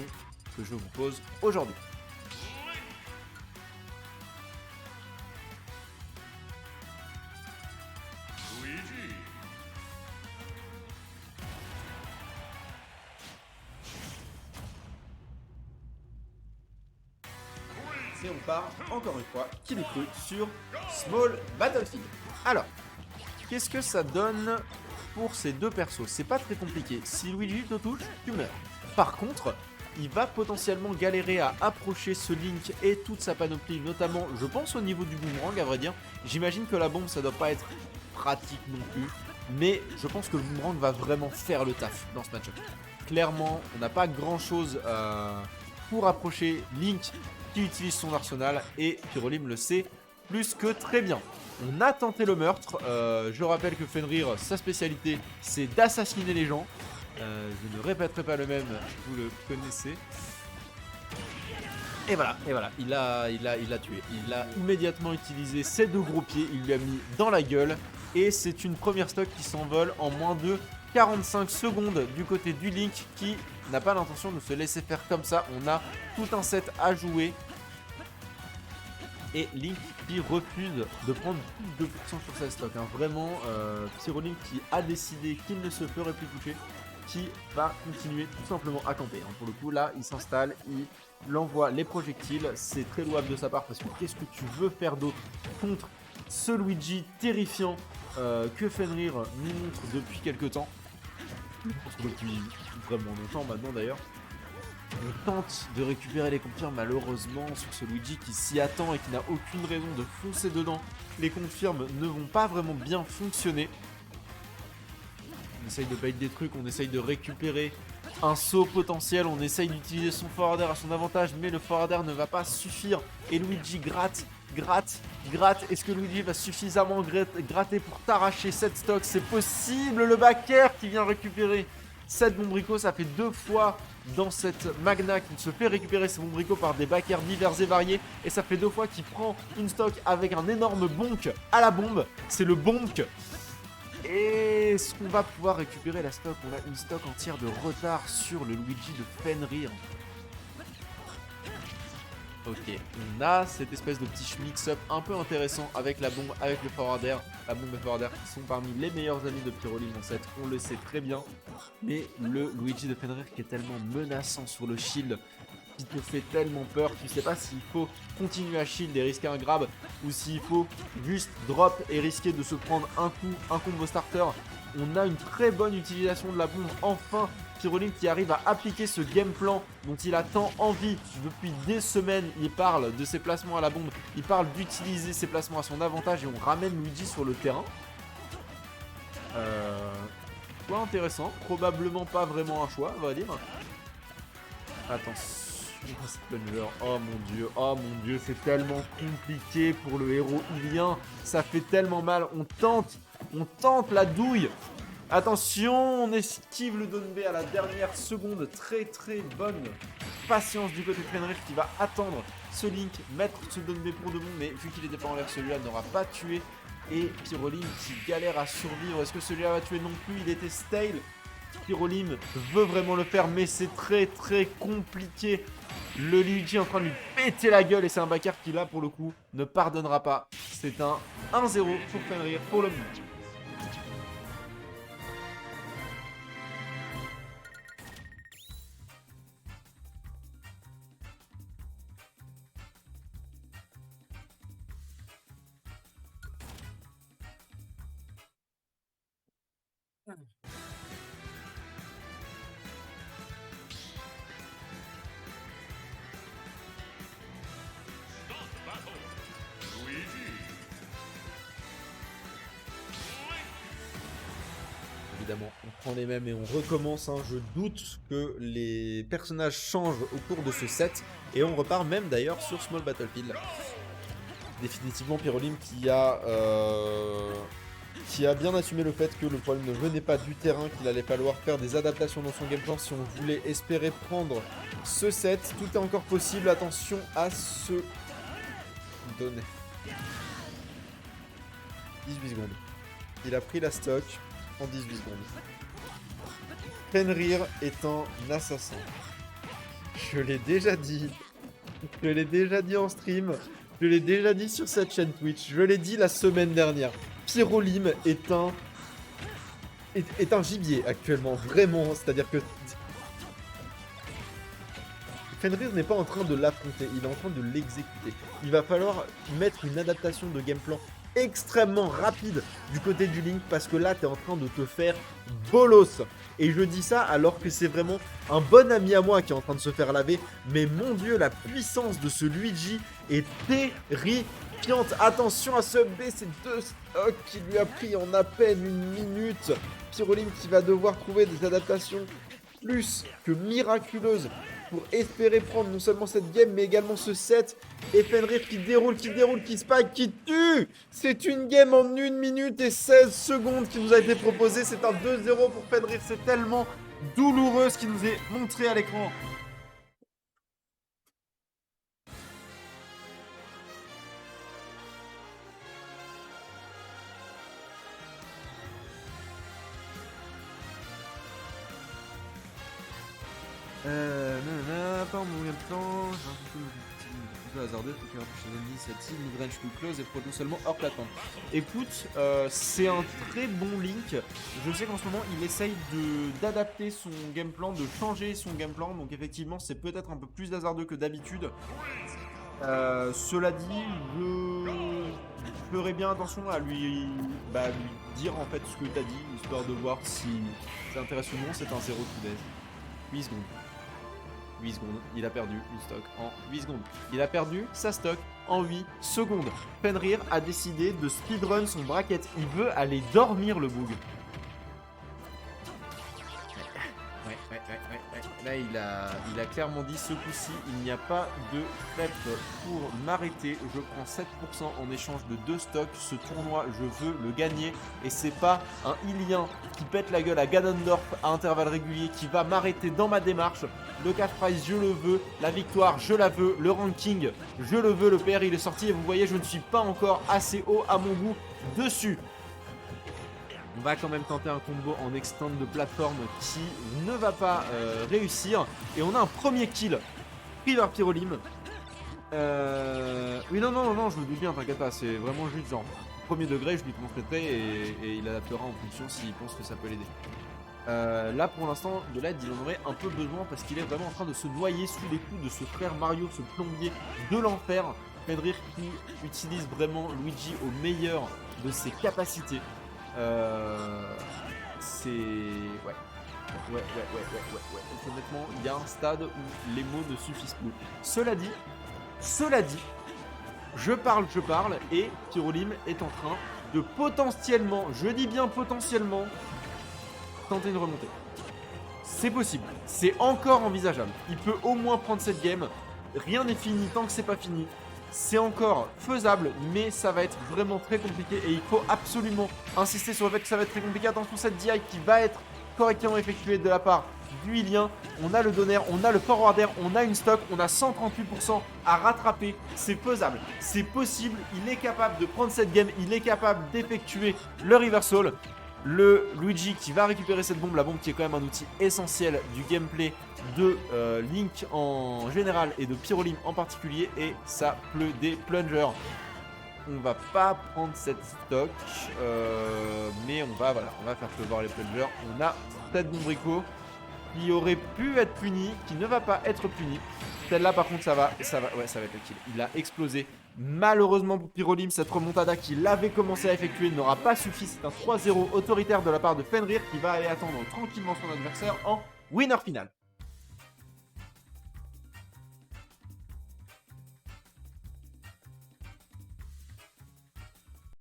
que je vous pose aujourd'hui. Et on part encore une fois, qui l'eût cru, sur Small Battlefield. Alors, qu'est-ce que ça donne pour ces deux persos? C'est pas très compliqué. Si Luigi te touche, tu meurs. Par contre, il va potentiellement galérer à approcher ce Link et toute sa panoplie, notamment, je pense, au niveau du boomerang, à vrai dire. J'imagine que la bombe, ça doit pas être pratique non plus, mais je pense que le boomerang va vraiment faire le taf dans ce match-up. Clairement, on n'a pas grand-chose pour approcher Link qui utilise son arsenal et Pyrolim le sait plus que très bien. On a tenté le meurtre. Je rappelle que Fenrir, sa spécialité, c'est d'assassiner les gens. Je ne répéterai pas le même, vous le connaissez. Et voilà, il l'a tué. Il a immédiatement utilisé ses deux gros pieds, il lui a mis dans la gueule. Et c'est une première stock qui s'envole en moins de 45 secondes du côté du Link qui n'a pas l'intention de se laisser faire comme ça. On a tout un set à jouer. Et Link qui refuse de prendre plus de 2% sur sa stock. Hein. Vraiment, Pyrolim qui a décidé qu'il ne se ferait plus toucher, qui va continuer tout simplement à camper. Hein. Pour le coup, là, il s'installe, il envoie les projectiles. C'est très louable de sa part parce que qu'est-ce que tu veux faire d'autre contre ce Luigi terrifiant que Fenrir nous montre depuis quelques temps. Depuis vraiment longtemps maintenant d'ailleurs. On tente de récupérer les confirmes malheureusement sur ce Luigi qui s'y attend et qui n'a aucune raison de foncer dedans. Les confirmes ne vont pas vraiment bien fonctionner. On essaye de bait des trucs, on essaye de récupérer un saut potentiel, on essaye d'utiliser son forward air à son avantage, mais le forward air ne va pas suffire. Et Luigi gratte. Est-ce que Luigi va suffisamment gratter pour t'arracher cette stock? C'est possible, le back air qui vient récupérer cette bombrico. Ça fait 2 fois dans cette Magna qu'il se fait récupérer ses bombrico par des back air divers et variés. Et ça fait 2 fois qu'il prend une stock avec un énorme bonk à la bombe. C'est le bonk. Et est-ce qu'on va pouvoir récupérer la stock? On a une stock entière de retard sur le Luigi de Fenrir. Ok, on a cette espèce de petit mix-up un peu intéressant avec la bombe, avec le forward air. La bombe et le forward air qui sont parmi les meilleurs amis de Pyrolim en set, on le sait très bien. Mais le Luigi de Fenrir qui est tellement menaçant sur le shield, qui te fait tellement peur, tu sais pas s'il faut continuer à shield et risquer un grab, ou s'il faut juste drop et risquer de se prendre un coup, un combo starter. On a une très bonne utilisation de la bombe, enfin Pyrolim qui arrive à appliquer ce game plan dont il a tant envie depuis des semaines. Il parle de ses placements à la bombe, il parle d'utiliser ses placements à son avantage et on ramène Luigi sur le terrain. Choix intéressant, probablement pas vraiment un choix, on va dire. Attention. Oh mon dieu, c'est tellement compliqué pour le héros ilien. Ça fait tellement mal. On tente la douille. Attention, on esquive le down B à la dernière seconde. Très bonne patience du côté de Fenrir qui va attendre ce Link, mettre ce down B pour de bon. Mais vu qu'il était pas en l'air, celui-là n'aura pas tué. Et Pyrolim qui galère à survivre. Est-ce que celui-là va tuer non plus? Il était stale. Pyrolim veut vraiment le faire, mais c'est très compliqué. Le Luigi est en train de lui péter la gueule et c'est un backer qui là pour le coup ne pardonnera pas. C'est un 1-0 pour Fenrir pour le moment. Évidemment, on prend les mêmes et on recommence. Hein. Je doute que les personnages changent au cours de ce set. Et on repart même d'ailleurs sur Small Battlefield. Définitivement Pyrolim qui a bien assumé le fait que le problème ne venait pas du terrain, qu'il allait falloir faire des adaptations dans son game plan si on voulait espérer prendre ce set. Tout est encore possible, attention à ce donner. 18 secondes. Il a pris la stock en 18 secondes. Fenrir est un assassin. Je l'ai déjà dit. Je l'ai déjà dit en stream. Je l'ai déjà dit sur cette chaîne Twitch. Je l'ai dit la semaine dernière. Pyrolim est un gibier actuellement. Vraiment. C'est-à-dire que Fenrir n'est pas en train de l'affronter. Il est en train de l'exécuter. Il va falloir mettre une adaptation de game plan extrêmement rapide du côté du Link parce que là, tu es en train de te faire bolos. Et je dis ça alors que c'est vraiment un bon ami à moi qui est en train de se faire laver. Mais mon Dieu, la puissance de ce Luigi est terrifiante. Attention à ce B, c'est 2 stocks qui lui a pris en à peine une minute. Pyrolim qui va devoir trouver des adaptations plus que miraculeuses pour espérer prendre non seulement cette game, mais également ce set. Et Fenrir qui déroule, qui spike, qui tue. C'est une game en 1 minute et 16 secondes qui nous a été proposée. C'est un 2-0 pour Fenrir. C'est tellement douloureux ce qui nous est montré à l'écran. Pas en mon même temps, j'ai un peu hasardeux, faut qu'il rapproche les initiatives, mid-range plus close et produit seulement hors plateforme. Écoute, c'est un très bon Link. Je sais qu'en ce moment, il essaye d'adapter son game plan, de changer son game plan. Donc effectivement, c'est peut-être un peu plus hasardeux que d'habitude. Cela dit, je ferai bien attention à lui dire en fait ce que tu as dit, histoire de voir si ça intéresse ou non. C'est un 0 to death. 8 secondes. 8 secondes, il a perdu une stock en 8 secondes. Il a perdu sa stock en 8 secondes. Fenrir a décidé de speedrun son bracket. Il veut aller dormir, le boug. Ouais. Là, il a clairement dit, ce coup-ci, il n'y a pas de prep pour m'arrêter. Je prends 7% en échange de 2 stocks. Ce tournoi, je veux le gagner. Et c'est pas un Ilien qui pète la gueule à Ganondorf à intervalles réguliers qui va m'arrêter dans ma démarche. Le cash prize, je le veux. La victoire, je la veux. Le ranking, je le veux. Le PR, il est sorti. Et vous voyez, je ne suis pas encore assez haut à mon goût dessus. On va quand même tenter un combo en extend de plateforme qui ne va pas réussir. Et on a un premier kill pris par Pyrolim. Oui, non, je me doute bien, t'inquiète pas. C'est vraiment juste genre premier degré, je lui transmettrai et il adaptera en fonction s'il pense que ça peut l'aider. Là, pour l'instant, de l'aide, il en aurait un peu besoin parce qu'il est vraiment en train de se noyer sous les coups de ce frère Mario, ce plombier de l'enfer. Fenrir qui utilise vraiment Luigi au meilleur de ses capacités. C'est... Ouais. Honnêtement, il y a un stade où les mots ne suffisent plus. Cela dit, je parle, et Pyrolim est en train de potentiellement, je dis bien potentiellement, tenter une remontée. C'est possible, c'est encore envisageable. Il peut au moins prendre cette game. Rien n'est fini tant que c'est pas fini. C'est encore faisable, mais ça va être vraiment très compliqué et il faut absolument insister sur le fait que ça va être très compliqué. Attention, cette DI qui va être correctement effectuée de la part du Ilien. On a le donner, on a le forwarder, on a une stock, on a 138% à rattraper. C'est faisable, c'est possible, il est capable de prendre cette game, il est capable d'effectuer le reversal. Le Luigi qui va récupérer cette bombe, la bombe qui est quand même un outil essentiel du gameplay de Link en général et de Pyrolim en particulier, et ça pleut des plungers. On va pas prendre cette stock, mais on va faire pleuvoir les plungers. On a cette bombrico qui aurait pu être puni, qui ne va pas être puni. Celle-là par contre ça va être le kill. Il a explosé. Malheureusement pour Pyrolim, cette remontada qu'il avait commencé à effectuer n'aura pas suffi. C'est un 3-0 autoritaire de la part de Fenrir qui va aller attendre tranquillement son adversaire en winner final.